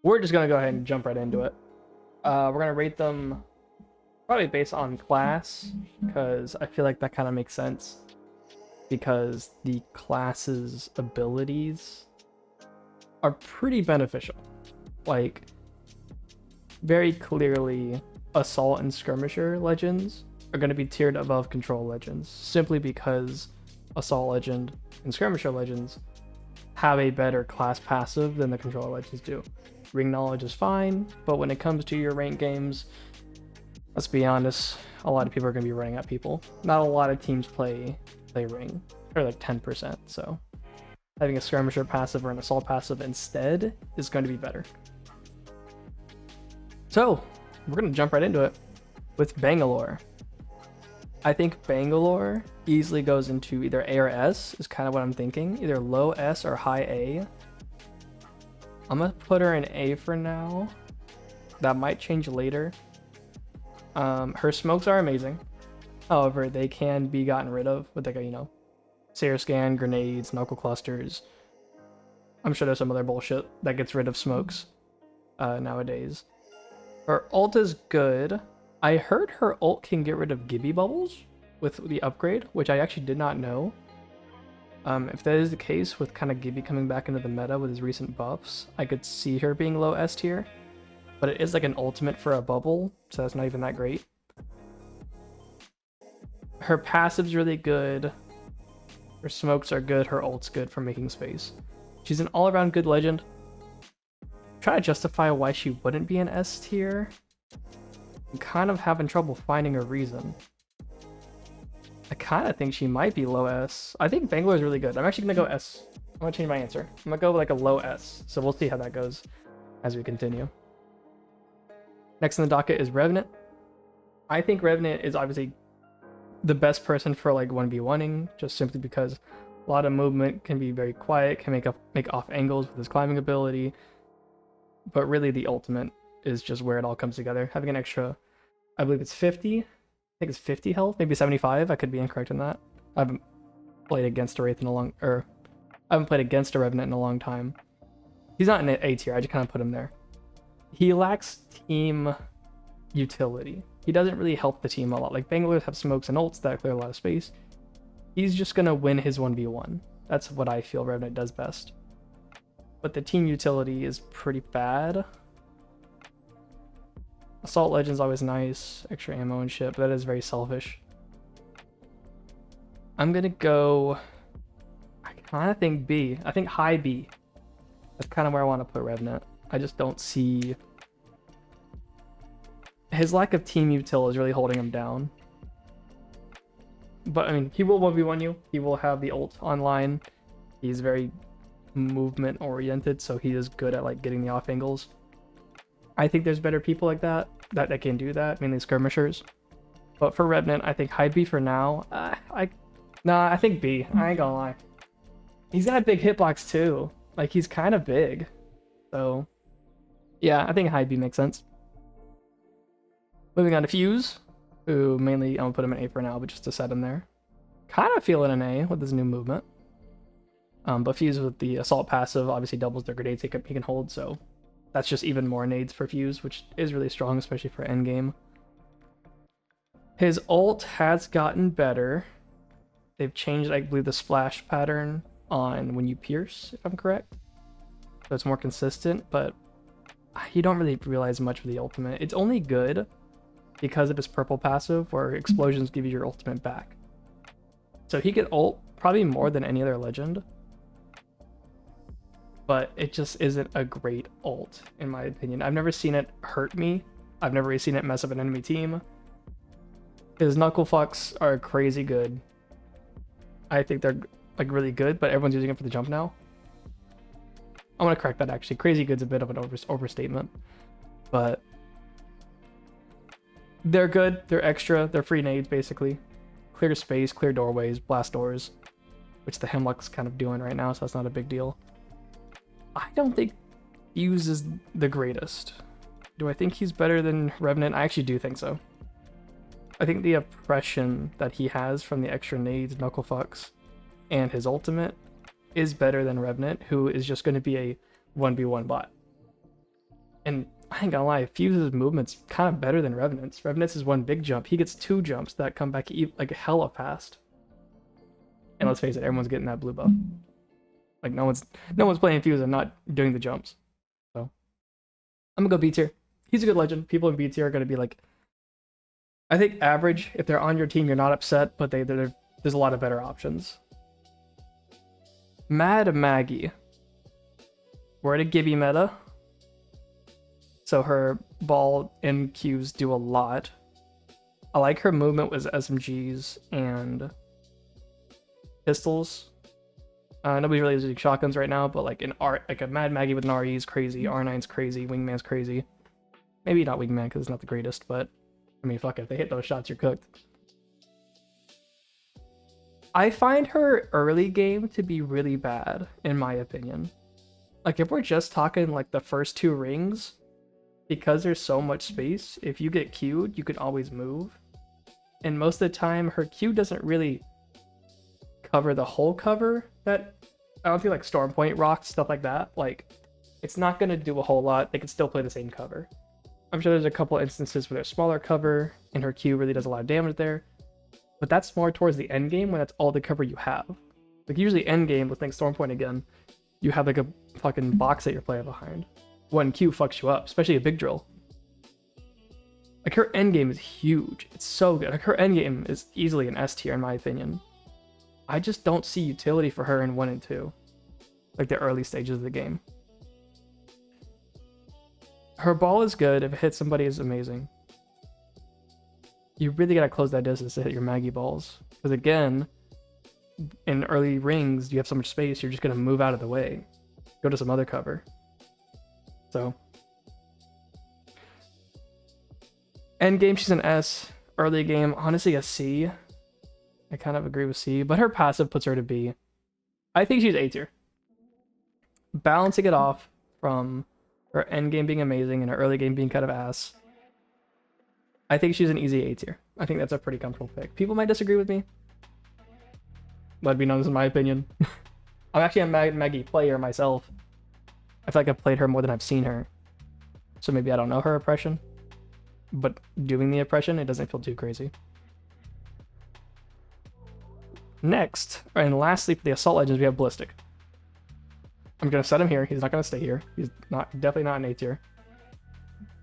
We're just gonna go ahead and jump right into it. We're gonna rate them probably based on class, because I feel like that kind of makes sense. Because the class's abilities are pretty beneficial. Like, very clearly, Assault and Skirmisher legends are going to be tiered above Control legends, simply because Assault legend and Skirmisher legends have a better class passive than the Control legends do. Ring knowledge is fine, but when it comes to your rank games, let's be honest, a lot of people are going to be running at people. Not a lot of teams play ring, or like 10%, so having a Skirmisher passive or an Assault passive instead is going to be better. So, we're going to jump right into it with Bangalore. I think Bangalore easily goes into either A or S, is kind of what I'm thinking. Either low S or high A. I'm going to put her in A for now. That might change later. Her smokes are amazing. However, they can be gotten rid of with like a, Seer Scan, grenades, knuckle clusters. I'm sure there's some other bullshit that gets rid of smokes nowadays. Her ult is good. I heard her ult can get rid of Gibby bubbles with the upgrade, which I actually did not know. If that is the case with kind of Gibby coming back into the meta with his recent buffs, I could see her being low S tier. But it is like an ultimate for a bubble, so that's not even that great. Her passive's really good. Her smokes are good. Her ult's good for making space. She's an all-around good legend. Try to justify why she wouldn't be an S tier. I'm kind of having trouble finding a reason. I kind of think she might be low S. I think Bangalore is really good. I'm actually going to go S. I'm going to change my answer. I'm going to go with like a low S. So we'll see how that goes as we continue. Next on the docket is Revenant. I think Revenant is obviously the best person for like 1v1ing, just simply because a lot of movement, can be very quiet, can make off angles with his climbing ability. But really the ultimate is just where it all comes together. Having an extra, I believe it's 50. I think it's 50 health, maybe 75. I could be incorrect in that. I haven't played against a Wraith in a long, or I haven't played against a Revenant in a long time. He's not in A tier. I just kind of put him there. He lacks team utility. He doesn't really help the team a lot. Like Bangalore have smokes and ults that clear a lot of space. He's just gonna win his 1v1. That's what I feel Revenant does best. But the team utility is pretty bad. Assault Legend's always nice, extra ammo and shit, but that is very selfish. I'm gonna go, I kind of think B. I think high B. That's kind of where I want to put Revenant. I just don't see, his lack of team util is really holding him down. But I mean, he will 1v1 you. He will have the ult online. He's very movement oriented, so he is good at like getting the off angles. I think there's better people like that can do that, mainly skirmishers. But for Revenant, I think high B for now. I think B. I ain't gonna lie. He's got a big hitbox too. Like he's kind of big. So yeah, I think high B makes sense. Moving on to Fuse, who mainly I'm gonna put him in A for now, but just to set him there. Kind of feeling an A with his new movement. But Fuse with the Assault passive obviously doubles the grenades he can hold, so that's just even more nades for Fuse, which is really strong, especially for endgame. His ult has gotten better. They've changed, I believe, the splash pattern on when you pierce, if I'm correct. So it's more consistent, but you don't really realize much of the ultimate. It's only good because of his purple passive, where explosions give you your ultimate back. So he could ult probably more than any other legend. But it just isn't a great ult, in my opinion. I've never seen it hurt me. I've never really seen it mess up an enemy team. His knuckle fucks are crazy good. I think they're like really good, but everyone's using it for the jump now. I'm gonna correct that actually. Crazy good's a bit of an overstatement. But they're good, they're extra, they're free nades basically. Clear space, clear doorways, blast doors, which the Hemlock's kind of doing right now, so that's not a big deal. I don't think Fuse is the greatest. Do I think he's better than Revenant? I actually do think so. I think the oppression that he has from the extra nades, knuckle fucks, and his ultimate is better than Revenant, who is just going to be a 1v1 bot. And I ain't gonna lie, Fuse's movement's kind of better than Revenant's. Revenant's is one big jump. He gets 2 jumps that come back like hella fast. And let's face it, everyone's getting that blue buff. Like no one's playing Fuse and not doing the jumps. So I'm gonna go B tier. He's a good legend. People in B tier are gonna be like, I think average. If they're on your team, you're not upset, but there's a lot of better options. Mad Maggie. We're at a Gibby meta. So her ball and Qs do a lot. I like her movement with SMGs and pistols. Nobody's really using shotguns right now, but like a Mad Maggie with an RE is crazy, R9's crazy, Wingman's crazy. Maybe not Wingman because it's not the greatest, but I mean, fuck it, if they hit those shots, you're cooked. I find her early game to be really bad, in my opinion. Like if we're just talking like the first 2 rings, because there's so much space, if you get Q'd, you can always move. And most of the time, her Q doesn't really cover the whole cover that I don't think like Storm Point rocks, stuff like that. Like it's not gonna do a whole lot. They can still play the same cover. I'm sure there's a couple instances where there's smaller cover and her Q really does a lot of damage there. But that's more towards the end game when that's all the cover you have. Like usually end game with like Storm Point again, you have like a fucking box that you're playing behind. One Q fucks you up, especially a big drill. Like her end game is huge. It's so good. Like her end game is easily an S tier in my opinion. I just don't see utility for her in 1 and 2. Like the early stages of the game. Her ball is good. If it hits somebody, it's amazing. You really gotta close that distance to hit your Maggie balls. Because again, in early rings, you have so much space, you're just gonna move out of the way. Go to some other cover. So. End game, she's an S. Early game, honestly a C. I kind of agree with C, but her passive puts her to B. I think she's A tier. Balancing it off from her end game being amazing and her early game being kind of ass. I think she's an easy A tier. I think that's a pretty comfortable pick. People might disagree with me. Let it be known, this is my opinion. I'm actually a Maggie player myself. I feel like I've played her more than I've seen her. So maybe I don't know her oppression. But doing the oppression, it doesn't feel too crazy. Next, and lastly for the Assault Legends, we have Ballistic. I'm going to set him here. He's not going to stay here. He's definitely not an A tier.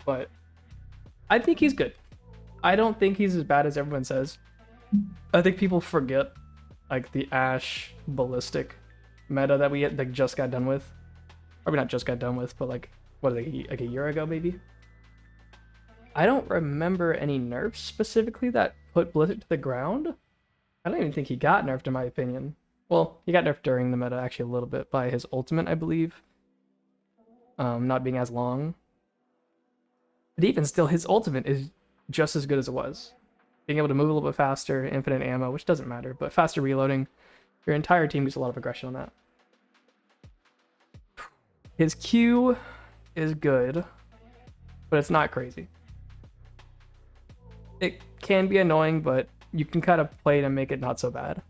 But I think he's good. I don't think he's as bad as everyone says. I think people forget like the Ashe Ballistic meta that we just got done with. Probably not just got done with, but like, what, like a year ago maybe? I don't remember any nerfs specifically that put Ballistic to the ground. I don't even think he got nerfed in my opinion. Well, he got nerfed during the meta actually a little bit by his ultimate, I believe. Not being as long. But even still, his ultimate is just as good as it was. Being able to move a little bit faster, infinite ammo, which doesn't matter, but faster reloading. Your entire team gets a lot of aggression on that. His Q is good, but it's not crazy. It can be annoying, but you can kind of play to make it not so bad.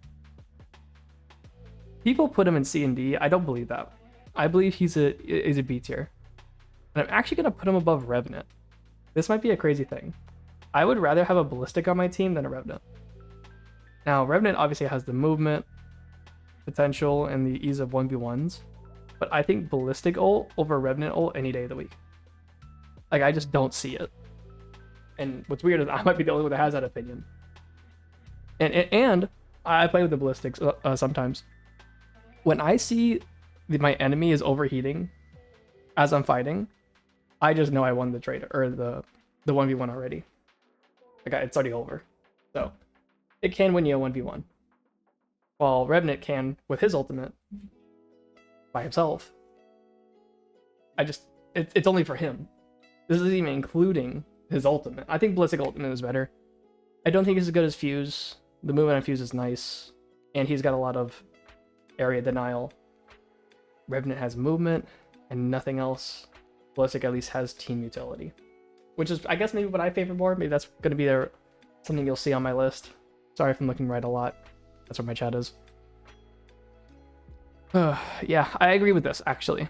People put him in C and D. I don't believe that. I believe he's a B tier. And I'm actually going to put him above Revenant. This might be a crazy thing. I would rather have a Ballistic on my team than a Revenant. Now, Revenant obviously has the movement potential and the ease of 1v1s. But I think Ballistic ult over Revenant ult any day of the week. Like, I just don't see it. And what's weird is I might be the only one that has that opinion. And I play with the Ballistics sometimes. When I see my enemy is overheating as I'm fighting, I just know I won the trade or the 1v1 already. Like it's already over. So it can win you a 1v1. While Revenant can with his ultimate by himself. It's only for him. This isn't even including his ultimate. I think Ballistic ultimate is better. I don't think it's as good as Fuse. The movement on Fuse is nice. And he's got a lot of area denial. Revenant has movement and nothing else. Ballistic at least has team utility. Which is, I guess, maybe what I favor more. Maybe that's going to be something you'll see on my list. Sorry if I'm looking right a lot. That's where my chat is. Yeah, I agree with this, actually.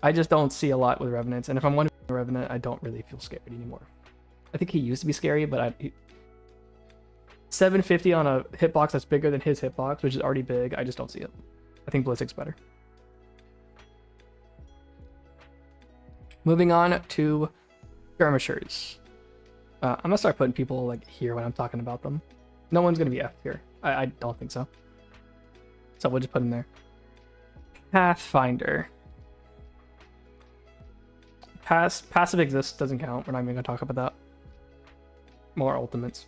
I just don't see a lot with Revenants, and if I'm one Revenant, I don't really feel scared anymore. I think he used to be scary, but 750 on a hitbox that's bigger than his hitbox, which is already big, I just don't see it. I think Ballistic's better. Moving on to Skirmishers. I'm gonna start putting people like here when I'm talking about them. No one's gonna be F here. I don't think so. So we'll just put him there. Pathfinder. Passive exists doesn't count. We're not even gonna talk about that. More ultimates.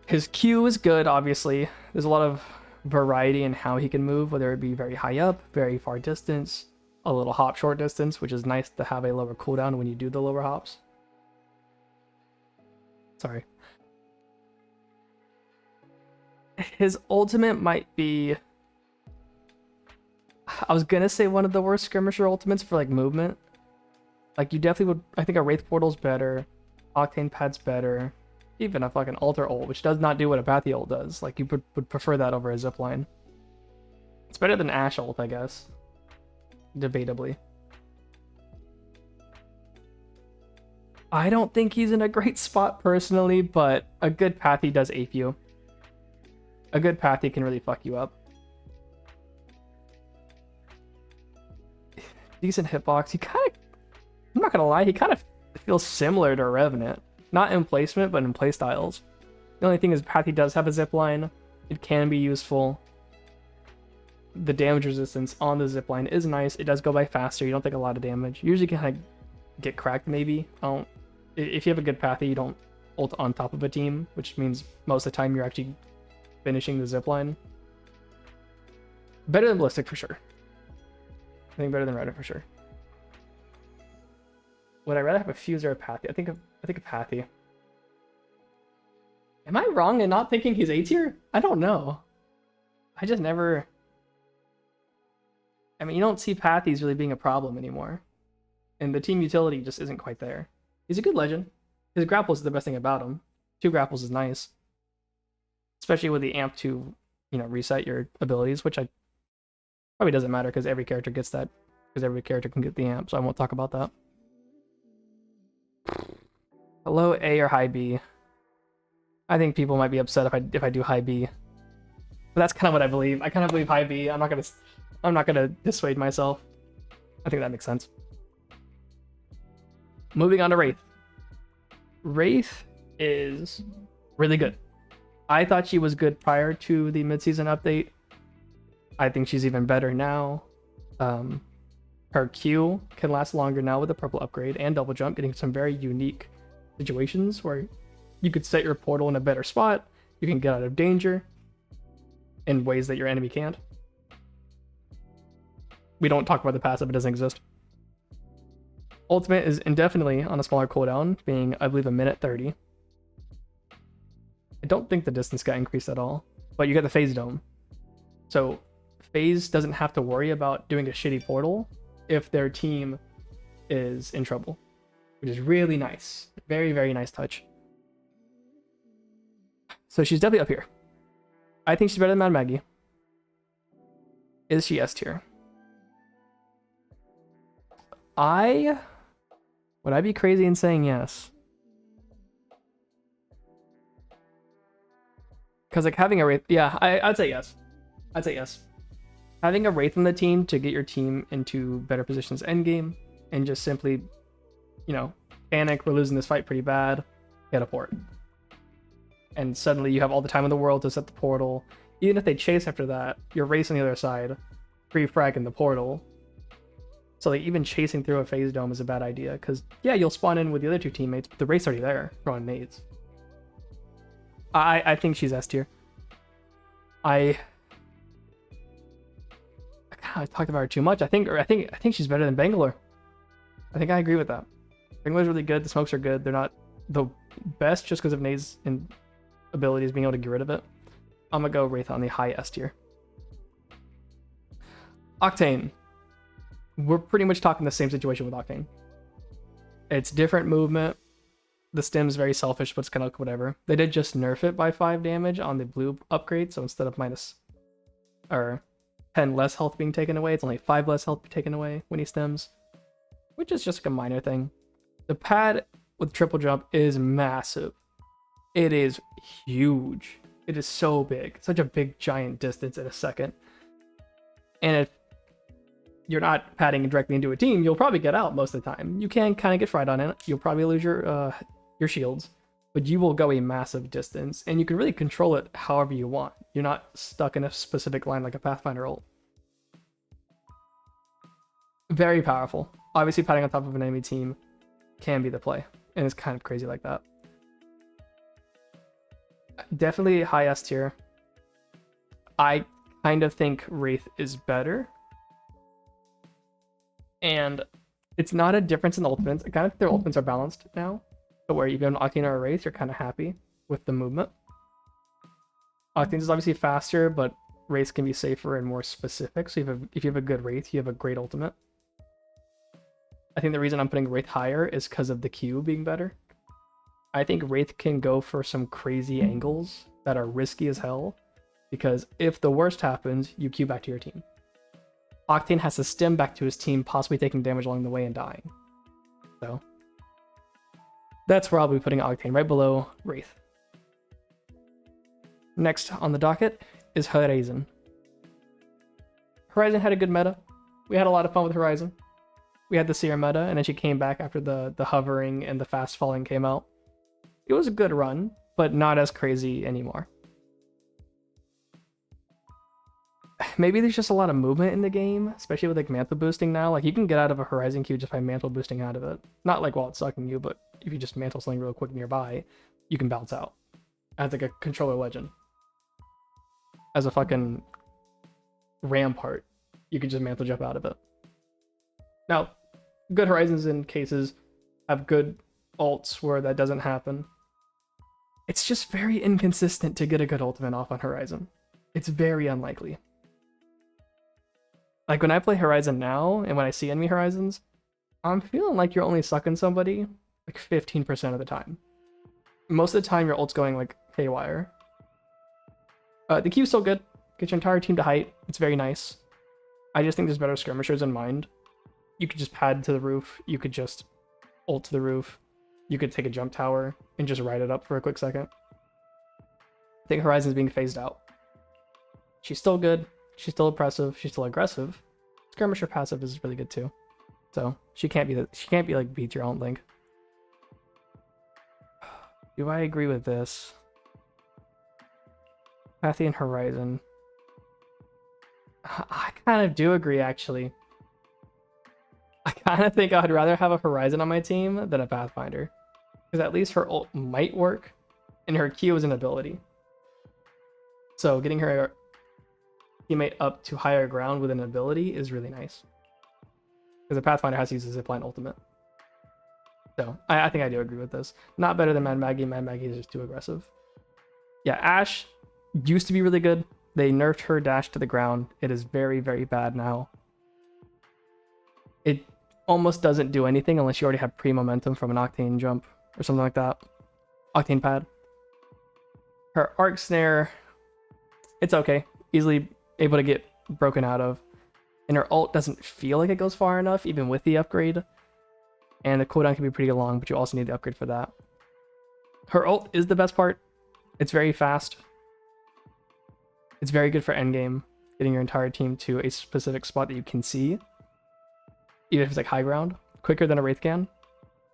His Q is good, obviously. There's a lot of variety in how he can move, whether it be very high up, very far distance, a little hop short distance, which is nice to have a lower cooldown when you do the lower hops. Sorry. His ultimate might be... I was gonna say one of the worst Skirmisher ultimates for like movement. Like you definitely would... I think a Wraith Portal's better. Octane Pad's better. Even a fucking Alter ult, which does not do what a Pathy ult does. Like you would prefer that over a zipline. It's better than Ashe ult, I guess. Debatably. I don't think he's in a great spot personally, but a good Pathy does ape you. A good Pathy can really fuck you up. Decent hitbox. He kind of... I'm not gonna lie, he kind of feels similar to Revenant. Not in placement, but in playstyles. The only thing is Pathy does have a zipline. It can be useful. The damage resistance on the zipline is nice. It does go by faster. You don't take a lot of damage. You usually kind of get cracked, maybe. If you have a good Pathy, you don't ult on top of a team, which means most of the time you're actually finishing the zipline. Better than Ballistic for sure. I think better than Reddit for sure. Would I rather have a Fuse or a Pathy? I think a Pathy. Am I wrong in not thinking he's A tier? I don't know. I just never... I mean, you don't see Pathys really being a problem anymore. And the team utility just isn't quite there. He's a good legend. His grapples is the best thing about him. 2 grapples is nice. Especially with the amp to, you know, reset your abilities, which I probably doesn't matter because every character gets that. Because every character can get the amp, so I won't talk about that. Low A or high B. I think people might be upset if I do high B. But that's kind of what I believe. I kind of believe high B. I'm not gonna dissuade myself. I think that makes sense. Moving on to Wraith. Wraith is really good. I thought she was good prior to the mid-season update. I think she's even better now. Her Q can last longer now with the purple upgrade and double jump, getting some very unique situations where you could set your portal in a better spot. You can get out of danger in ways that your enemy can't. We don't talk about the passive, it doesn't exist. Ultimate is indefinitely on a smaller cooldown, being, I believe, 1:30. I don't think the distance got increased at all, but you get the phase dome. So phase doesn't have to worry about doing a shitty portal if their team is in trouble, which is really nice. Very, very nice touch. So she's definitely up here. I think she's better than Mad Maggie. Is she S tier? Would I be crazy in saying yes? Because like having a Wraith, yeah, I'd say yes. I'd say yes. Having a Wraith on the team to get your team into better positions endgame and just simply, you know, panic, we're losing this fight pretty bad, get a port. And suddenly you have all the time in the world to set the portal. Even if they chase after that, you're racing the other side, free-fragging the portal. So like even chasing through a phase dome is a bad idea, because yeah, you'll spawn in with the other 2 teammates, but the Wraith's already there, throwing nades. I think she's S tier. I talked about her too much. I think she's better than Bangalore. I think I agree with that. Bangalore's really good. The smokes are good. They're not the best just because of nades and abilities being able to get rid of it. I'm gonna go Wraith on the high S tier. Octane. We're pretty much talking the same situation with Octane. It's different movement. The stem's very selfish, but it's kind of like whatever. They did just nerf it by 5 damage on the blue upgrade, so instead of 10 less health being taken away. It's only 5 less health taken away when he stems, which is just like a minor thing. The pad with triple jump is massive. It is huge. It is so big. Such a big, giant distance in a second. And if you're not padding directly into a team, you'll probably get out most of the time. You can kind of get fried on it. You'll probably lose your shields, but you will go a massive distance, and you can really control it however you want. You're not stuck in a specific line like a Pathfinder ult. Very powerful. Obviously, padding on top of an enemy team can be the play, and it's kind of crazy like that. Definitely high S tier. I kind of think Wraith is better. And it's not a difference in the ultimates. I kind of think their ultimates are balanced now. But where you go an Octane or a Wraith, you're kind of happy with the movement. Octane is obviously faster, but Wraiths can be safer and more specific. So if you have a good Wraith, you have a great ultimate. I think the reason I'm putting Wraith higher is because of the Q being better. I think Wraith can go for some crazy angles that are risky as hell, because if the worst happens, you Q back to your team. Octane has to stem back to his team, possibly taking damage along the way and dying. So that's where I'll be putting Octane, right below Wraith. Next on the docket is Horizon. Horizon had a good meta. We had a lot of fun with Horizon. We had the Seer meta, and then she came back after the hovering and the fast falling came out. It was a good run, but not as crazy anymore. Maybe there's just a lot of movement in the game, especially with like mantle boosting now. Like you can get out of a Horizon queue just by mantle boosting out of it. Not like while it's sucking you, but if you just mantle something real quick nearby, you can bounce out. As like a controller legend. As a fucking rampart, you can just mantle jump out of it. Now, good Horizons in cases have good ults where that doesn't happen. It's just very inconsistent to get a good ultimate off on Horizon. It's very unlikely. Like when I play Horizon now, and when I see enemy Horizons, I'm feeling like you're only sucking somebody like 15% of the time. Most of the time your ult's going like haywire. The Q's still good. Get your entire team to height. It's very nice. I just think there's better skirmishers in mind. You could just pad to the roof. You could just ult to the roof. You could take a jump tower and just ride it up for a quick second. I think Horizon's being phased out. She's still good. She's still oppressive. She's still aggressive. Skirmisher passive is really good too. So she can't be like B tier, I don't think. Do I agree with this? Pathy and Horizon. I kind of do agree, actually. I kind of think I'd rather have a Horizon on my team than a Pathfinder. Because at least her ult might work, and her Q is an ability. So getting her teammate up to higher ground with an ability is really nice. Because a Pathfinder has to use a zipline ultimate. So I think I do agree with this. Not better than Mad Maggie. Mad Maggie is just too aggressive. Yeah, Ashe used to be really good. They nerfed her dash to the ground. It is very, very bad now. It almost doesn't do anything unless you already have pre-momentum from an Octane jump or something like that. Octane pad. Her arc snare, it's okay. Easily able to get broken out of. And her ult doesn't feel like it goes far enough, even with the upgrade. And the cooldown can be pretty long, but you also need the upgrade for that. Her ult is the best part. It's very fast. It's very good for endgame, getting your entire team to a specific spot that you can see. Even if it's like high ground, quicker than a Wraith can.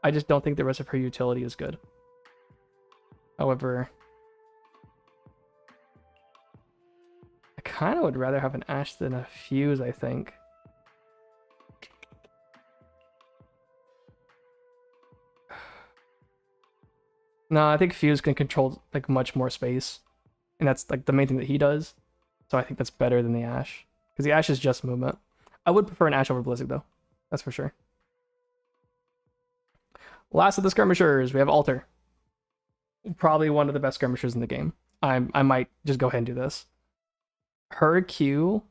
I just don't think the rest of her utility is good. However, I kind of would rather have an Ashe than a Fuse, I think. No, I think Fuse can control like much more space. And that's like the main thing that he does. So I think that's better than the Ashe. Because the Ashe is just movement. I would prefer an Ashe over Blizzard though. That's for sure. Last of the skirmishers, we have Alter. Probably one of the best skirmishers in the game. I might just go ahead and do this. Her Q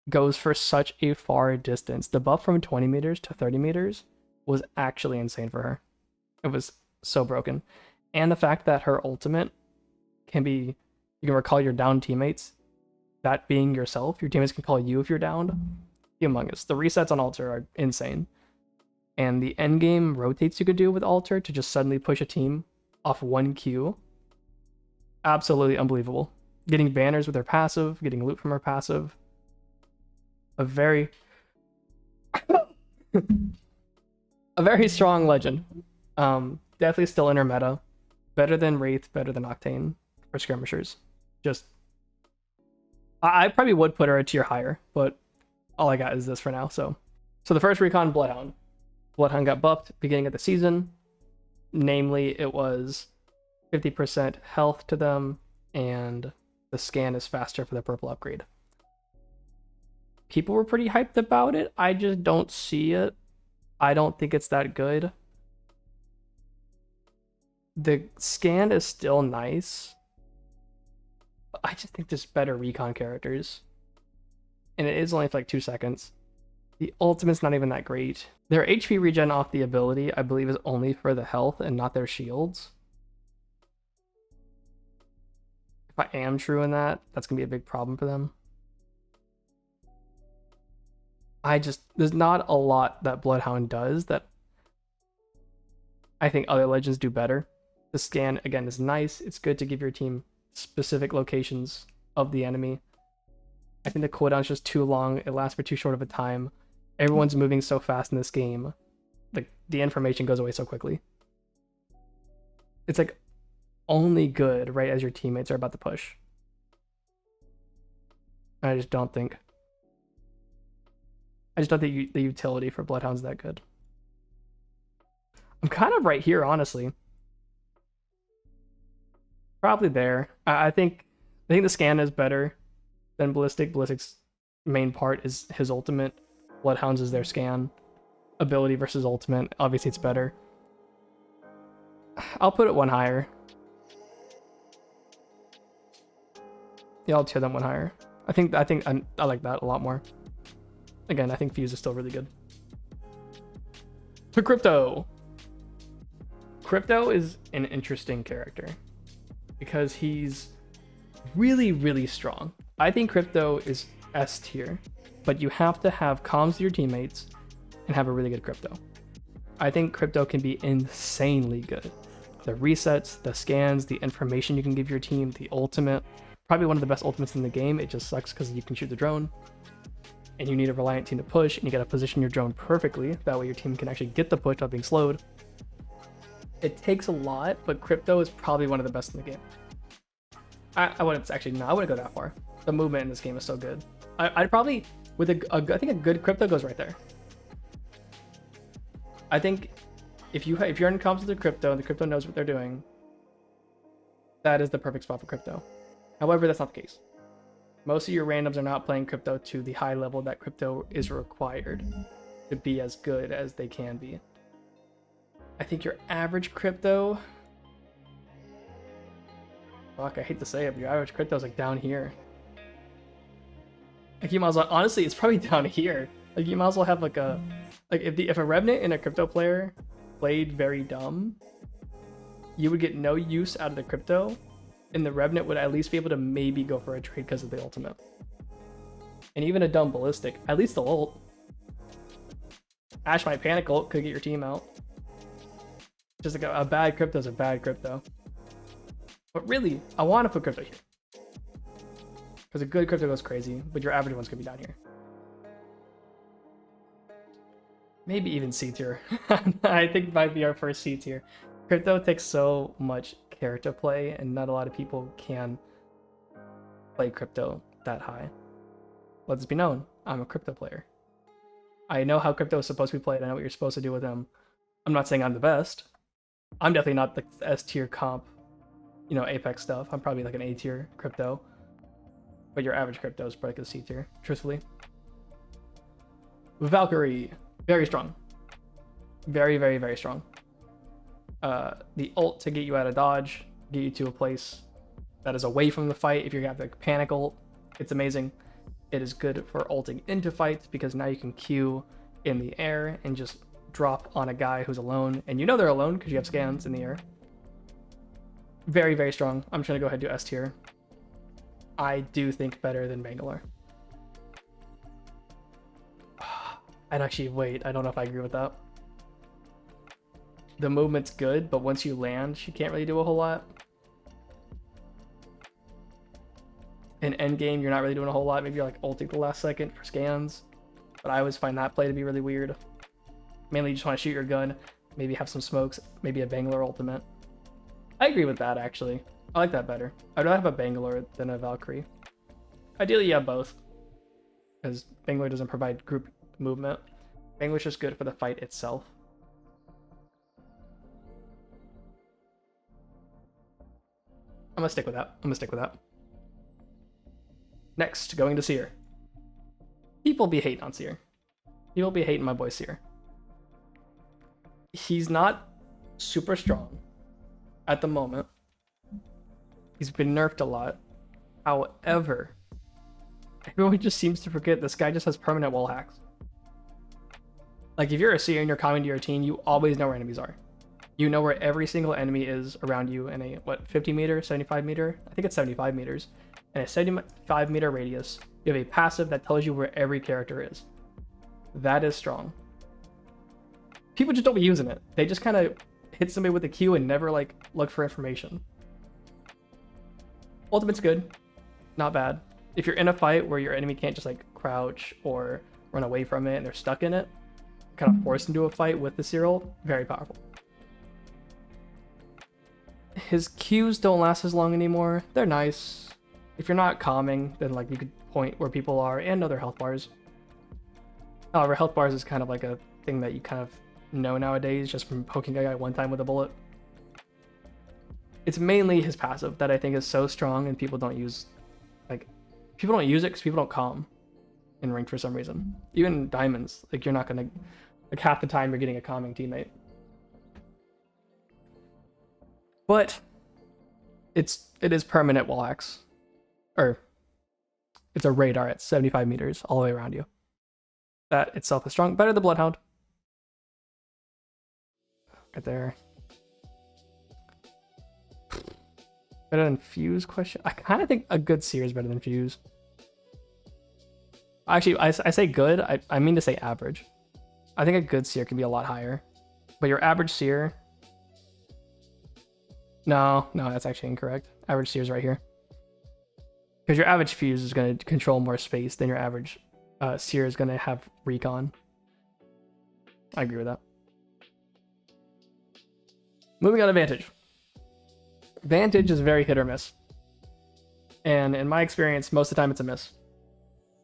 goes for such a far distance. The buff from 20 meters to 30 meters was actually insane for her. It was so broken. And the fact that her ultimate can be, you can recall your down teammates that being yourself. Your teammates can call you if you're downed. The Among Us. The resets on Alter are insane. And the endgame rotates you could do with Alter to just suddenly push a team off one Q. Absolutely unbelievable. Getting banners with her passive, getting loot from her passive. A very a very strong legend. Definitely still in her meta. Better than Wraith, better than Octane for skirmishers. Just I probably would put her a tier higher, but all I got is this for now. So the first Recon, Bloodhound. Bloodhound got buffed beginning of the season. Namely, it was 50% health to them, and the scan is faster for the purple upgrade. People were pretty hyped about it. I just don't see it. I don't think it's that good. The scan is still nice, but I just think there's better Recon characters. And it is only for like 2 seconds. The ultimate's not even that great. Their HP regen off the ability, I believe, is only for the health and not their shields. If I am true in that, that's going to be a big problem for them. There's not a lot that Bloodhound does that I think other legends do better. The scan, again, is nice. It's good to give your team specific locations of the enemy. I think the cooldown's just too long. It lasts for too short of a time. Everyone's moving so fast in this game. Like, the information goes away so quickly. It's like only good right as your teammates are about to push. I just don't think the utility for Bloodhound's that good. I'm kind of right here, honestly. Probably there. I think the scan is better than Ballistic. Ballistic's main part is his ultimate. Bloodhound's is their scan. Ability versus ultimate. Obviously, it's better. I'll put it one higher. Yeah, I'll tier them one higher. I like that a lot more. Again, I think Fuse is still really good. To Crypto. Crypto is an interesting character because he's really, really strong. I think Crypto is S tier, but you have to have comms with your teammates and have a really good Crypto. I think Crypto can be insanely good. The resets, the scans, the information you can give your team, the ultimate. Probably one of the best ultimates in the game. It just sucks because you can shoot the drone. And you need a reliant team to push, and you gotta position your drone perfectly. That way your team can actually get the push without being slowed. It takes a lot, but Crypto is probably one of the best in the game. I wouldn't go that far. The movement in this game is so good. I'd probably, with I think a good Crypto goes right there. I think if you're in comms with the Crypto and the Crypto knows what they're doing, that is the perfect spot for Crypto. However, that's not the case. Most of your randoms are not playing Crypto to the high level that Crypto is required to be as good as they can be. I think your average Crypto... Fuck, I hate to say it, but your average Crypto is like down here. Like you might as well... Honestly, it's probably down here. Like you might as well have like a... Like if a Revenant and a Crypto player played very dumb, you would get no use out of the Crypto, and the Revenant would at least be able to maybe go for a trade because of the ultimate. And even a dumb Ballistic, at least the ult. Ash my Panic ult could get your team out. Just like a bad Crypto is a bad Crypto. But really, I want to put Crypto here. Because a good Crypto goes crazy, but your average one's going to be down here. Maybe even C tier. I think might be our first C tier. Crypto takes so much character play, and not a lot of people can play Crypto that high. Let this be known, I'm a Crypto player. I know how Crypto is supposed to be played. I know what you're supposed to do with him. I'm not saying I'm the best. I'm definitely not the S tier comp, Apex stuff. I'm probably like an A tier Crypto. But your average Crypto is probably like a C tier, truthfully. Valkyrie, very strong. Very, very, very strong. The ult to get you out of dodge, get you to a place that is away from the fight. If you have the panic ult, it's amazing. It is good for ulting into fights because now you can Q in the air and just drop on a guy who's alone, and they're alone because you have scans in the air. Very, very strong. I'm just gonna go ahead and do S tier. I do think better than Bangalore. I'd actually wait. I don't know if I agree with that. The movement's good, but once you land, she can't really do a whole lot. In endgame, you're not really doing a whole lot. Maybe you're like ulting the last second for scans. But I always find that play to be really weird. Mainly you just want to shoot your gun, maybe have some smokes, maybe a Bangalore ultimate. I agree with that, actually. I like that better. I'd rather have a Bangalore than a Valkyrie. Ideally, you have both. Because Bangalore doesn't provide group movement. Bangladesh is good for the fight itself. I'm gonna stick with that. Next, going to Seer. People be hating on Seer. People be hating my boy Seer. He's not super strong at the moment. He's been nerfed a lot. However, everyone just seems to forget this guy just has permanent wall hacks. Like, if you're a Seer and you're coming to your team, you always know where enemies are. You know where every single enemy is around you in a, what, 50 meter, 75 meter? I think it's 75 meters. In a 75 meter radius, you have a passive that tells you where every character is. That is strong. People just don't be using it. They just kind of hit somebody with a Q and never, like, look for information. Ultimate's good. Not bad. If you're in a fight where your enemy can't just, like, crouch or run away from it and they're stuck in it, kind of forced into a fight with the serial, very powerful. His Qs don't last as long anymore. They're nice. If you're not calming, then like you could point where people are and other health bars. However, health bars is kind of like a thing that you kind of know nowadays just from poking a guy one time with a bullet. It's mainly his passive that I think is so strong and people don't use. Like, people don't use it because people don't calm in ranked for some reason. Even diamonds, like you're not gonna, like half the time you're getting a calming teammate. But it is permanent wall hacks. Or it's a radar at 75 meters all the way around you. That itself is strong. Better than Bloodhound. Right there. Better than Fuse question? I kind of think a good Seer is better than Fuse. Actually, I say good. I mean to say average. I think a good Seer can be a lot higher. But your average Seer... No, that's actually incorrect. Average Seer is right here. Because your average Fuse is going to control more space than your average Seer is going to have Recon. I agree with that. Moving on to Vantage. Vantage is very hit or miss. And in my experience, most of the time it's a miss.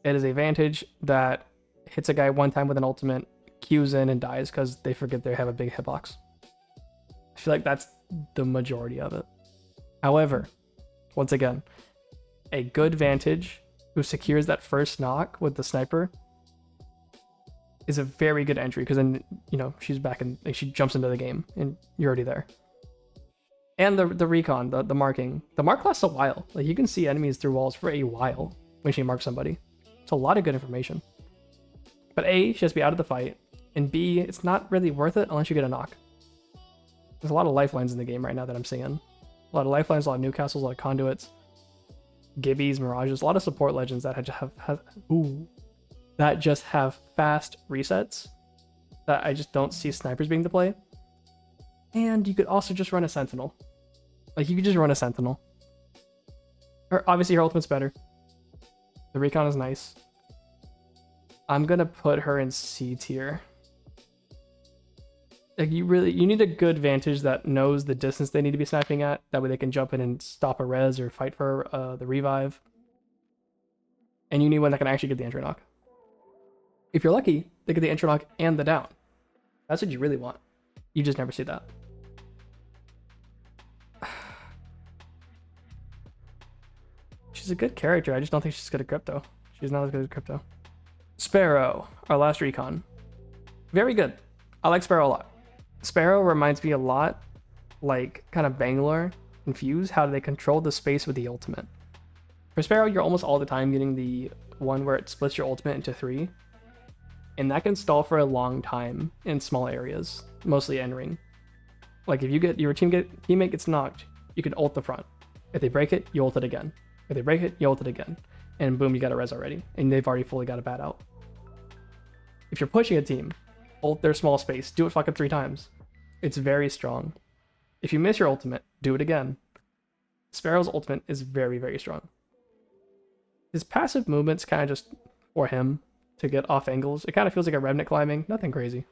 It is a Vantage that hits a guy one time with an ultimate, Qs in and dies because they forget they have a big hitbox. I feel like that's the majority of it. However, once again, a good Vantage who secures that first knock with the sniper is a very good entry because then, you know, she's back and like, she jumps into the game and you're already there. And the recon, the marking. The mark lasts a while. Like, you can see enemies through walls for a while when she marks somebody. It's a lot of good information. But A, she has to be out of the fight. And B, it's not really worth it unless you get a knock. There's a lot of lifelines in the game right now that I'm seeing. A lot of lifelines, a lot of Newcastles, a lot of conduits. Gibbies, Mirages, a lot of support legends that that just have fast resets that I just don't see snipers being to play. And you could also just run a Sentinel. Like, you could just run a Sentinel. Obviously, her ultimate's better. The Recon is nice. I'm gonna put her in C tier. Like, you need a good Vantage that knows the distance they need to be sniping at. That way they can jump in and stop a res or fight for the revive. And you need one that can actually get the entry knock. If you're lucky, they get the entry knock and the down. That's what you really want. You just never see that. She's a good character. I just don't think she's good at crypto. She's not as good at crypto. Sparrow, our last recon. Very good. I like Sparrow a lot. Sparrow reminds me a lot like kind of Bangalore and Fuse, how they control the space with the ultimate. For Sparrow, you're almost all the time getting the one where it splits your ultimate into 3. And that can stall for a long time in small areas, mostly entering. Like, if you get your teammate gets knocked, you can ult the front. If they break it, you ult it again. If they break it, you ult it again. And boom, you got a res already. And they've already fully got a bat out. If you're pushing a team, ult their small space. Do it fucking 3 times. It's very strong. If you miss your ultimate, do it again. Sparrow's ultimate is very, very strong. His passive movement's kind of just for him to get off angles. It kind of feels like a Remnant climbing. Nothing crazy.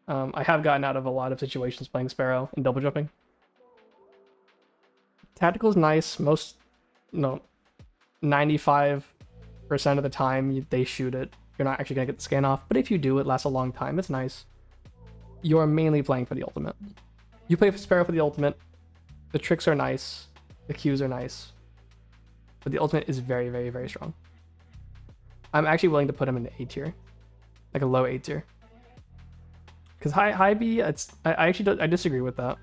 I have gotten out of a lot of situations playing Sparrow and double jumping. Tactical's nice. 95% of the time they shoot it. You're not actually going to get the scan off. But if you do, it lasts a long time. It's nice. You're mainly playing for the ultimate. You play for Sparrow for the ultimate. The tricks are nice. The Qs are nice. But the ultimate is very, very, very strong. I'm actually willing to put him in the A tier. Like a low A tier. Because high B, I disagree with that.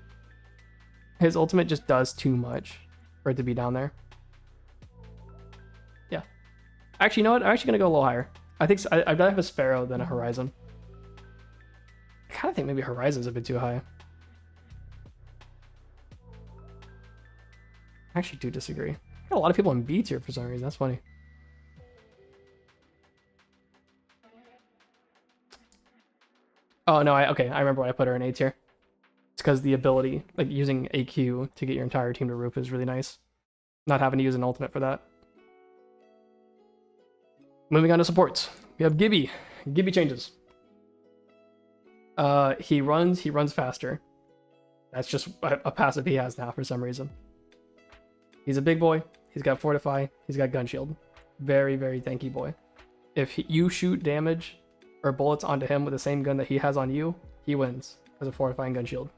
His ultimate just does too much for it to be down there. Yeah. Actually, you know what? I'm actually going to go a little higher. I think I'd rather have a Sparrow than a Horizon. I kind of think maybe Horizon's a bit too high. I actually do disagree. Got a lot of people in B tier for some reason. That's funny. Oh, no, okay, I remember why I put her in A tier. It's because the ability, like using AQ to get your entire team to roof is really nice. Not having to use an ultimate for that. Moving on to supports. We have Gibby. Gibby changes. He runs faster. That's just a passive he has now for some reason. He's a big boy. He's got Fortify. He's got Gun Shield. Very, very tanky boy. If you shoot damage or bullets onto him with the same gun that he has on you, he wins as a Fortifying Gun Shield.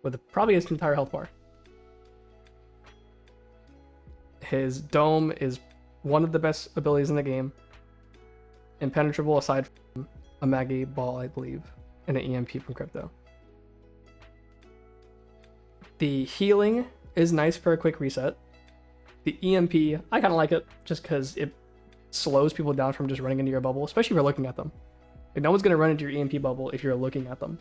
With probably his entire health bar. His Dome is one of the best abilities in the game. Impenetrable aside from a Maggie Ball, I believe, and an EMP from Crypto. The healing is nice for a quick reset. The EMP, I kind of like it just because it slows people down from just running into your bubble, especially if you're looking at them. Like, no one's going to run into your EMP bubble if you're looking at them.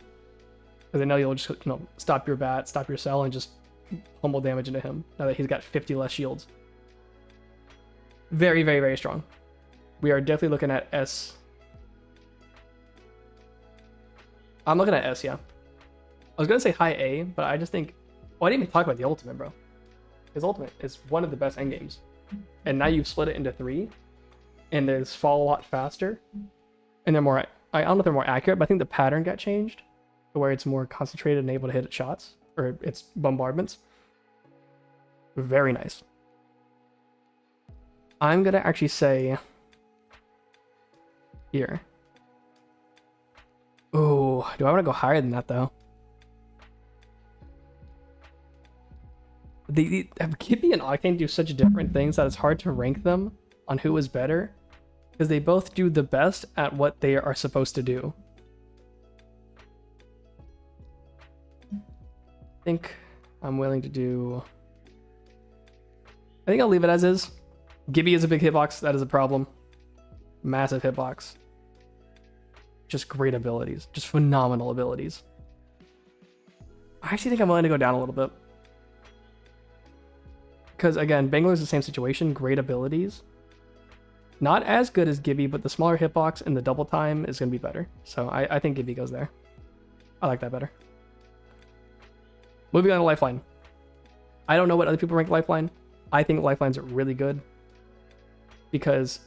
Because they know you'll just, stop your bat, stop your cell, and just pummel damage into him now that he's got 50 less shields. Very, very, very strong. We are definitely looking at S. I'm looking at S, yeah. I was going to say high A, but I just think... Well, I didn't even talk about the ultimate, bro. His ultimate is one of the best endgames. And now you've split it into 3. And they fall a lot faster. And they're more... I don't know if they're more accurate, but I think the pattern got changed. Where it's more concentrated and able to hit shots. Or it's bombardments. Very nice. I'm going to actually say... Here. Oh, do I want to go higher than that, though? The Gibby and Octane do such different things that it's hard to rank them on who is better. Because they both do the best at what they are supposed to do. I think I'm willing to do... I think I'll leave it as is. Gibby is a big hitbox. That is a problem. Massive hitbox. Just great abilities. Just phenomenal abilities. I actually think I'm willing to go down a little bit. Because, again, Bangler's the same situation. Great abilities. Not as good as Gibby, but the smaller hitbox and the double time is going to be better. So I think Gibby goes there. I like that better. Moving on to Lifeline. I don't know what other people rank Lifeline. I think Lifeline's really good. Because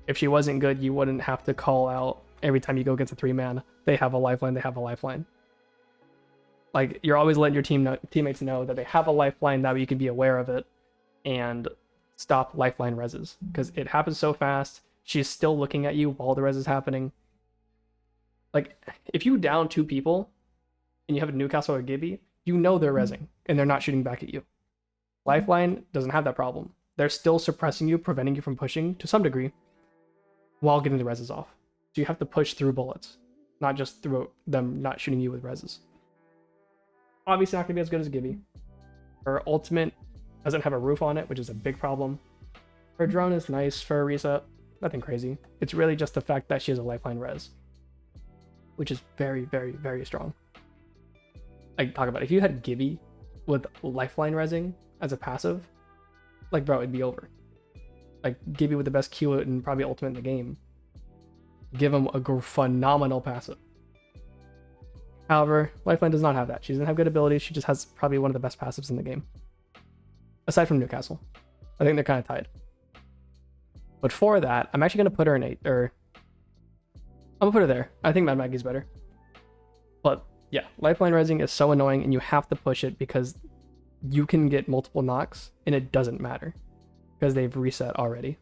if she wasn't good, you wouldn't have to call out every time you go against a 3-man. They have a Lifeline, they have a Lifeline. Like, you're always letting your teammates know that they have a Lifeline, that way you can be aware of it and stop Lifeline reses. Because it happens so fast, she's still looking at you while the res is happening. Like, if you down 2 people and you have a Newcastle or Gibby, you know they're resing and they're not shooting back at you. Lifeline doesn't have that problem. They're still suppressing you, preventing you from pushing to some degree while getting the reses off. So you have to push through bullets, not just through them not shooting you with reses. Obviously not going to be as good as Gibby. Her ultimate doesn't have a roof on it, which is a big problem. Her drone is nice for a reset. Nothing crazy. It's really just the fact that she has a Lifeline res, which is very, very, very strong. Like, talk about it. If you had Gibby with Lifeline resing as a passive, like, bro, it'd be over. Like, Gibby with the best Q and probably ultimate in the game. Give him a phenomenal passive. However, Lifeline does not have that. She doesn't have good abilities. She just has probably one of the best passives in the game. Aside from Newcastle. I think they're kind of tied. But for that, I'm actually going to put her in 8. Or I'm going to put her there. I think Mad Maggie's better. But yeah, Lifeline Rising is so annoying and you have to push it because you can get multiple knocks and it doesn't matter. Because they've reset already.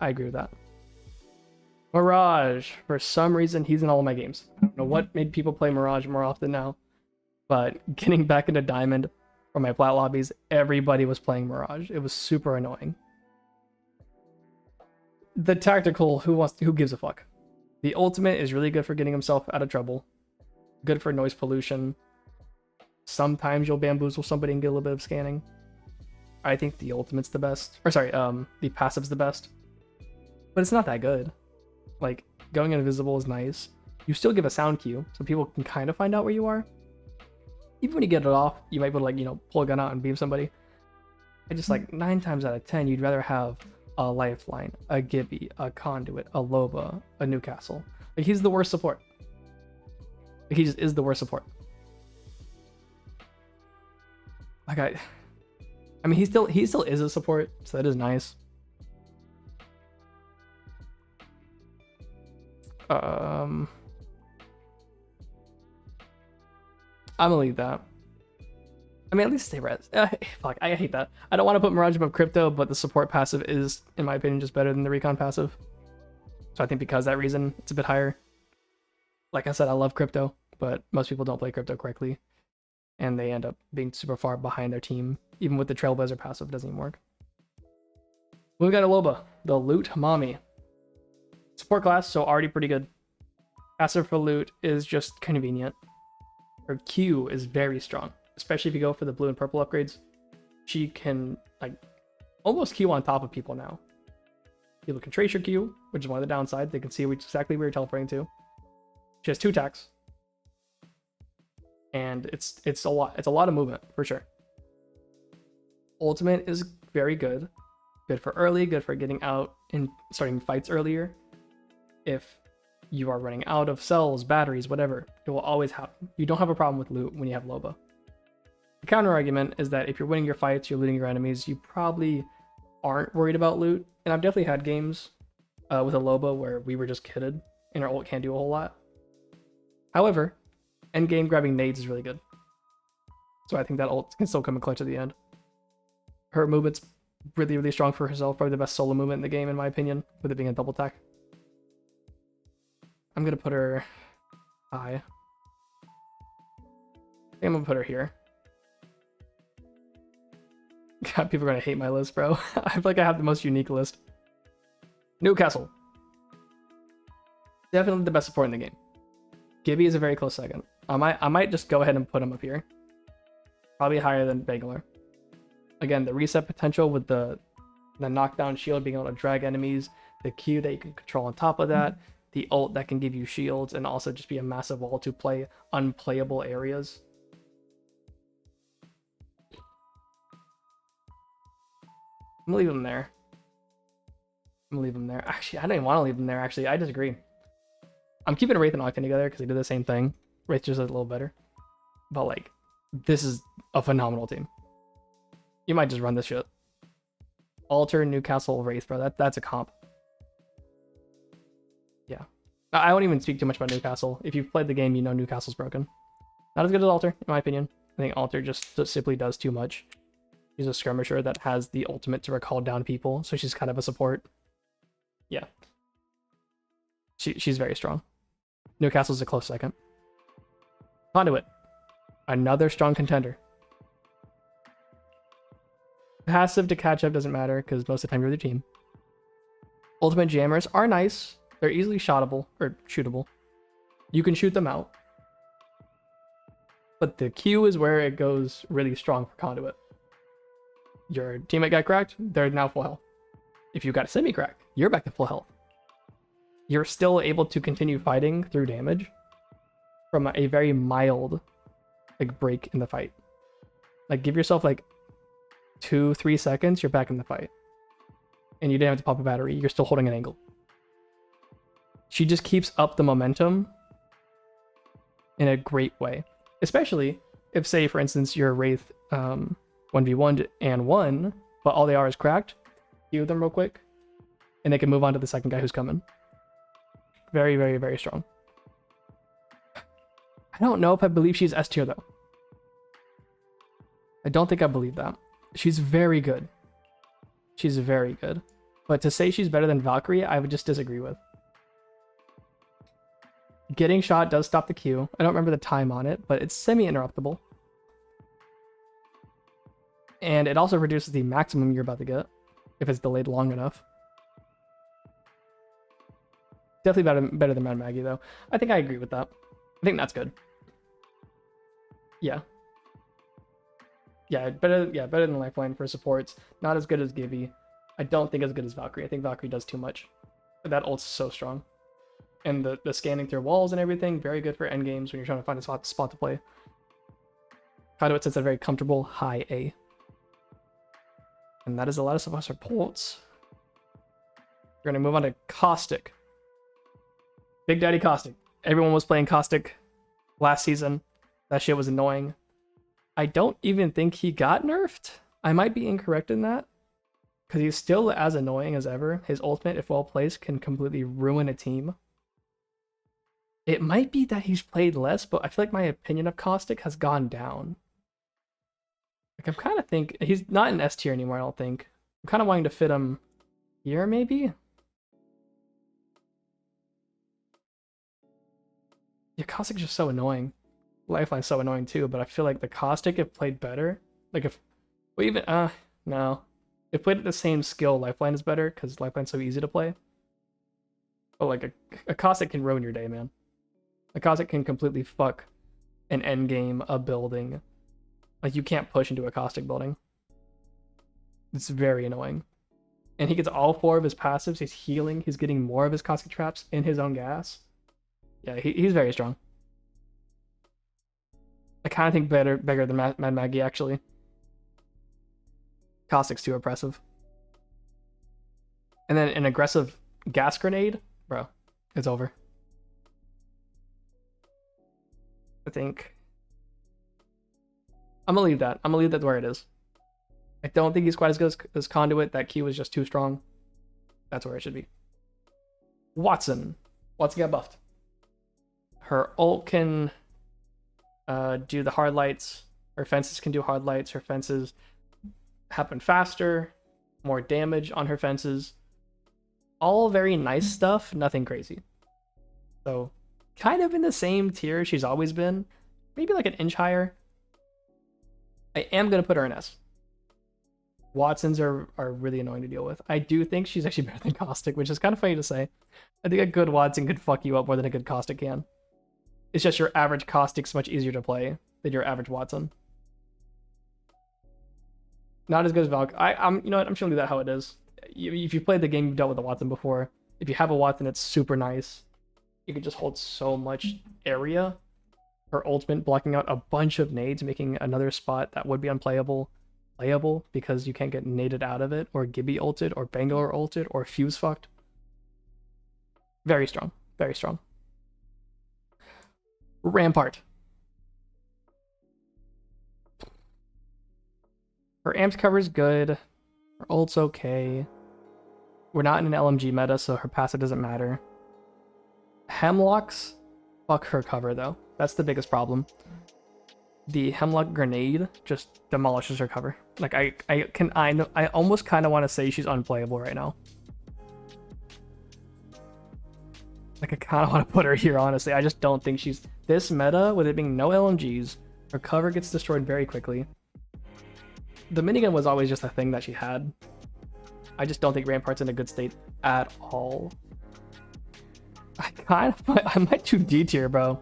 I agree with that. Mirage. For some reason, he's in all of my games. I don't know what made people play Mirage more often now. But getting back into Diamond from my flat lobbies, everybody was playing Mirage. It was super annoying. The tactical, who gives a fuck? The ultimate is really good for getting himself out of trouble. Good for noise pollution. Sometimes you'll bamboozle somebody and get a little bit of scanning. I think the ultimate's the best. Or sorry, the passive's the best. But it's not that good. Like, going invisible is nice. You still give a sound cue, so people can kind of find out where you are. Even when you get it off, you might be able to, like, you know, pull a gun out and beam somebody. I just, like, 9 times out of 10, you'd rather have a Lifeline, a Gibby, a Conduit, a Loba, a Newcastle. Like, he's the worst support. Like, he just is the worst support. Like, I mean, he still is a support, so that is nice. I'm gonna leave that. I mean, at least stay res. Fuck, I hate that. I don't want to put Mirage above Crypto, but the support passive is, in my opinion, just better than the Recon passive. So I think because of that reason, it's a bit higher. Like I said, I love Crypto, but most people don't play Crypto correctly. And they end up being super far behind their team. Even with the Trailblazer passive, it doesn't even work. We got a Loba, the Loot Mommy. Support class, so already pretty good. Passive for loot is just convenient. Her Q is very strong, especially if you go for the blue and purple upgrades. She can, like, almost Q on top of people now. People can trace your Q, which is one of the downsides. They can see exactly where you're teleporting to. She has 2 attacks. And it's a lot of movement, for sure. Ultimate is very good. Good for early, good for getting out and starting fights earlier. If you are running out of cells, batteries, whatever, it will always happen. You don't have a problem with loot when you have Loba. The counter argument is that if you're winning your fights, you're looting your enemies, you probably aren't worried about loot. And I've definitely had games with a Loba where we were just kitted and our ult can't do a whole lot. However, endgame grabbing nades is really good. So I think that ult can still come in clutch at the end. Her movement's really, really strong for herself. Probably the best solo movement in the game, in my opinion, with it being a double attack. I'm going to put her high. I think I'm going to put her here. God, people are going to hate my list, bro. I feel like I have the most unique list. Newcastle. Definitely the best support in the game. Gibby is a very close second. I might just go ahead and put him up here. Probably higher than Bangler. Again, the reset potential with the knockdown shield, being able to drag enemies, the Q that you can control on top of that, the ult that can give you shields, and also just be a massive wall to play unplayable areas. I'm gonna leave him there. I'm gonna leave him there. Actually, I don't even want to leave him there, actually. I disagree. I'm keeping Wraith and Octane together because they do the same thing. Wraith just is a little better. But, like, this is a phenomenal team. You might just run this shit. Alter, Newcastle, Wraith, bro. That's a comp. Yeah. I won't even speak too much about Newcastle. If you've played the game, you know Newcastle's broken. Not as good as Alter, in my opinion. I think Alter just simply does too much. She's a skirmisher that has the ultimate to recall down people, so she's kind of a support. Yeah. She's very strong. Newcastle's a close second. Conduit. Another strong contender. Passive to catch up doesn't matter because most of the time you're the team. Ultimate jammers are nice. They're easily shottable or shootable. You can shoot them out. But the Q is where it goes really strong for Conduit. Your teammate got cracked, they're now full health. If you got a semi-crack, you're back to full health. You're still able to continue fighting through damage from a very mild, like, break in the fight. Like, give yourself like 2-3 seconds, you're back in the fight. And you didn't have to pop a battery, you're still holding an angle. She just keeps up the momentum in a great way. Especially if, say, for instance, you're a Wraith 1v1 and 1, but all they are is cracked. Heal them real quick, and they can move on to the second guy who's coming. Very, very, very strong. I don't know if I believe she's S tier, though. I don't think I believe that. She's very good. She's very good. But to say she's better than Valkyrie, I would just disagree with. Getting shot does stop the Q. I don't remember the time on it, but it's semi-interruptible. And it also reduces the maximum you're about to get, if it's delayed long enough. Definitely better than Mad Maggie, though. I think I agree with that. I think that's good. Yeah. Yeah, better than Lifeline for supports. Not as good as Gibby. I don't think as good as Valkyrie. I think Valkyrie does too much. But that ult's so strong. And the scanning through walls and everything, very good for endgames when you're trying to find a spot to play. Conduit sits at a very comfortable high A. And that is the latest of us reports. We're going to move on to Caustic. Big Daddy Caustic. Everyone was playing Caustic last season. That shit was annoying. I don't even think he got nerfed. I might be incorrect in that. Because he's still as annoying as ever. His ultimate, if well placed, can completely ruin a team. It might be that he's played less, but I feel like my opinion of Caustic has gone down. Like, I'm kind of think he's not in S tier anymore, I don't think. I'm kind of wanting to fit him here, maybe? Yeah, Caustic's just so annoying. Lifeline's so annoying too, but I feel like the Caustic, if played better, like if, well, even, no. If played at the same skill, Lifeline is better, because Lifeline's so easy to play. But like, a Caustic can ruin your day, man. A Caustic can completely fuck an endgame, a building. Like, you can't push into a Caustic building. It's very annoying. And he gets all 4 of his passives, he's healing, he's getting more of his Caustic traps in his own gas. Yeah, he's very strong. I kind of think bigger than Mad Maggie, actually. Caustic's too oppressive. And then an aggressive gas grenade? Bro, it's over. I think I'm gonna leave that. I'm gonna leave that where it is. I don't think he's quite as good as Conduit. That Q was just too strong. That's where it should be. Watson. Watson got buffed. Her ult can do the hard lights. Her fences can do hard lights. Her fences happen faster. More damage on her fences. All very nice stuff. Nothing crazy. So, kind of in the same tier she's always been. Maybe like an inch higher. I am going to put her in S. Watsons are really annoying to deal with. I do think she's actually better than Caustic, which is kind of funny to say. I think a good Watson could fuck you up more than a good Caustic can. It's just your average Caustic's much easier to play than your average Watson. Not as good as Valk. You know what? I'm just gonna leave that how it is. If you played the game, you've dealt with a Watson before. If you have a Watson, it's super nice. You can just hold so much area. Her ultimate blocking out a bunch of nades, making another spot that would be unplayable playable because you can't get naded out of it, or Gibby ulted, or Bangalore ulted, or Fuse fucked. Very strong. Very strong. Rampart. Her amps cover is good. Her ult's okay. We're not in an LMG meta, so her passive doesn't matter. Hemlocks, fuck her cover though. That's the biggest problem. The Hemlock grenade just demolishes her cover. Like I almost kind of want to say she's unplayable right now. Like I kind of want to put her here, honestly. I just don't think she's this meta with it being no LMGs. Her cover gets destroyed very quickly. The minigun was always just a thing that she had. I just don't think Rampart's in a good state at all. I might do D tier, bro.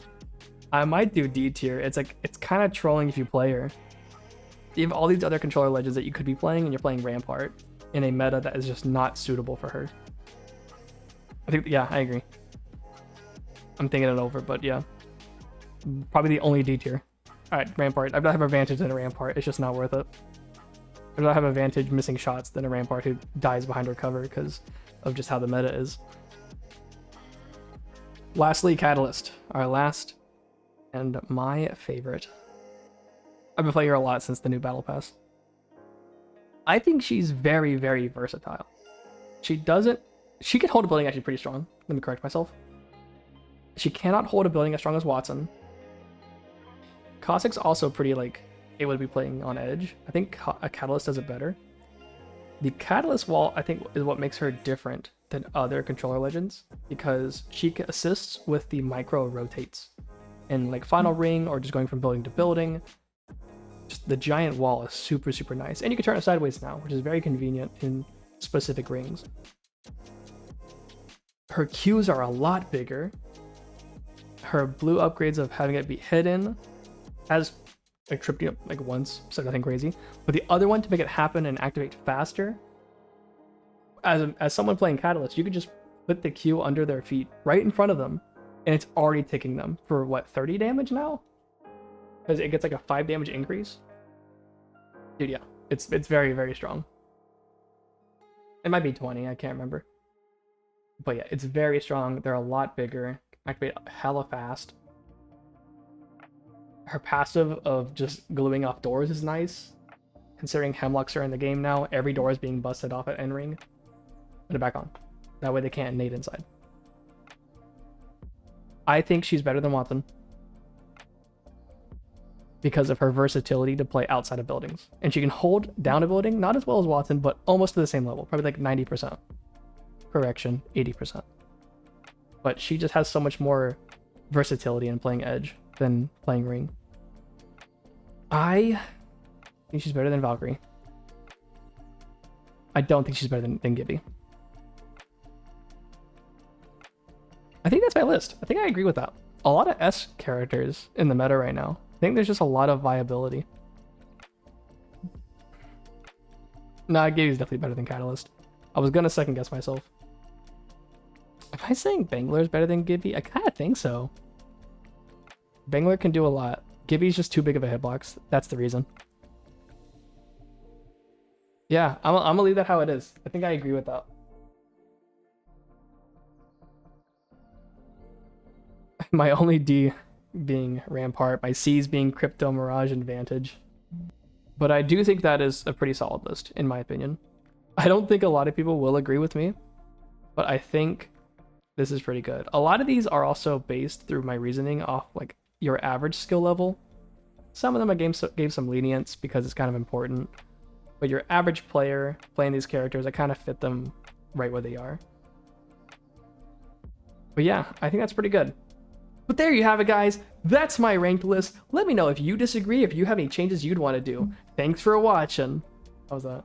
I might do D tier. It's like, it's kind of trolling if you play her. You have all these other controller legends that you could be playing, and you're playing Rampart in a meta that is just not suitable for her. I think, yeah, I agree. I'm thinking it over, but yeah. Probably the only D tier. Alright, Rampart. I'd rather have advantage than a Rampart. It's just not worth it. I'd rather have advantage missing shots than a Rampart who dies behind her cover because of just how the meta is. Lastly, Catalyst. Our last and my favorite. I've been playing her a lot since the new Battle Pass. I think she's very, very versatile. She can hold a building actually pretty strong. Let me correct myself. She cannot hold a building as strong as Watson. Cossac's also pretty, like, able to be playing on edge. I think a Catalyst does it better. The Catalyst wall, I think, is what makes her different than other controller legends, because she assists with the micro rotates. And, like, Final Ring, or just going from building to building, just the giant wall is super, super nice. And you can turn it sideways now, which is very convenient in specific rings. Her Qs are a lot bigger. Her blue upgrades of having it be hidden has like tripped you up like once, so nothing crazy. But the other one to make it happen and activate faster, as someone playing Catalyst, you could just put the Q under their feet right in front of them, and it's already ticking them for what, 30 damage now? Because it gets like a 5 damage increase. Dude, yeah, it's very, very strong. It might be 20, I can't remember. But yeah, it's very strong. They're a lot bigger. Activate hella fast. Her passive of just gluing off doors is nice. Considering Hemlocks are in the game now, every door is being busted off at end ring. Put it back on. That way they can't nade inside. I think she's better than Watson because of her versatility to play outside of buildings. And she can hold down a building, not as well as Watson, but almost to the same level. Probably like 90%. Correction, 80%. But she just has so much more versatility in playing edge than playing ring. I think she's better than Valkyrie. I don't think she's better than Gibby. I think that's my list. I think I agree with that. A lot of S characters in the meta right now. I think there's just a lot of viability. Nah, Gibby's definitely better than Catalyst. I was gonna second guess myself. Am I saying Bangler is better than Gibby? I kind of think so. Bangler can do a lot. Gibby's just too big of a hitbox. That's the reason. Yeah, I'm gonna leave that how it is. I think I agree with that. My only D being Rampart, my C's being Crypto, Mirage, and Vantage. But I do think that is a pretty solid list, in my opinion. I don't think a lot of people will agree with me, but I think this is pretty good. A lot of these are also based through my reasoning off like your average skill level. Some of them I gave some lenience because it's kind of important, but your average player playing these characters, I kind of fit them right where they are. But yeah, I think that's pretty good. But there you have it, guys. That's my ranked list. Let me know if you disagree, if you have any changes you'd want to do. Thanks for watching. How was that?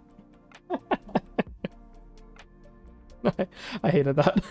I hated that.